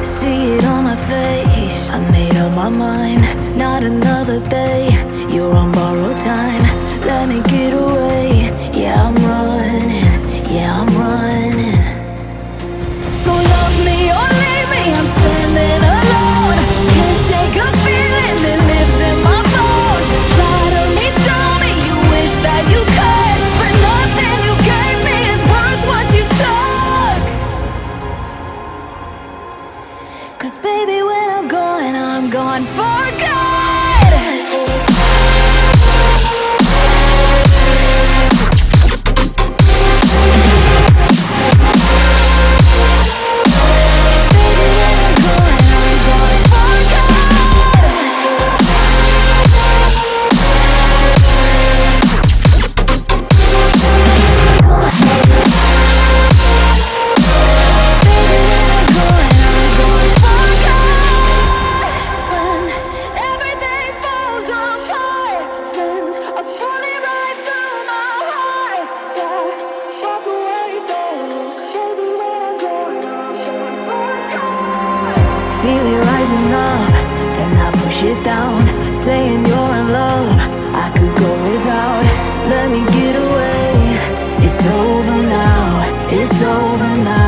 See it on my face, I made up my mind. Not another day, you're on borrowed time. Let me get away, yeah I'm running, yeah I'm running. So love me or leave me, I'm standing alone. Can't shake a feeling that lives in my bones. Lie to me, tell me you wish that you could, but nothing you gave me is worth what you took. Cause baby when I'm gone for good. Feel it rising up, then I push it down. Saying you're in love, I could go without. Let me get away. It's over now, it's over now.